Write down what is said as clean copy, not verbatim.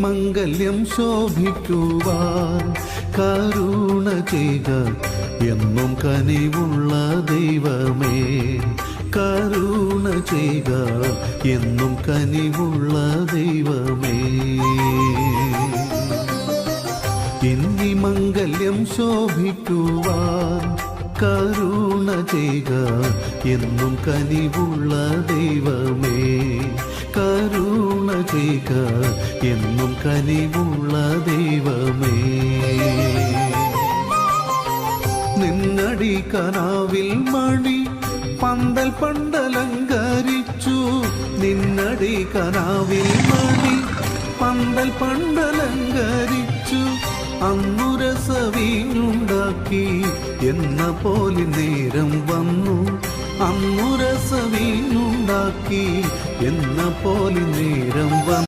മംഗല്യം ശോഭിക്കുവാൻ കരുണ ചെയ്ത എന്നും കനിവുള്ള ദൈവമേ, കരുണ ചെയ്ത എന്നും കനിവുള്ള ദൈവമേ. ഇന്നീ മംഗല്യം ശോഭിക്കുവാൻ കരുണ ചെയ്ത എന്നും കനിവുള്ള ദൈവമേ, കരുണ ചെയ്ത എന്നും കനിവുള്ള ദൈവമേ. നിന്നടി കനാവിൽ മണി പന്തൽ പണ്ടലങ്കരിച്ചു, നിന്നടി കനാവിൽ മണി പന്തൽ പണ്ടലങ്കരിച്ചു. അന്നു രസവീനുണ്ടാക്കി എന്ന പോലെ നേരം വന്നു, അന്നു രസവീനുണ്ടാക്കി എന്ന പോലെ നേരം വന്നു.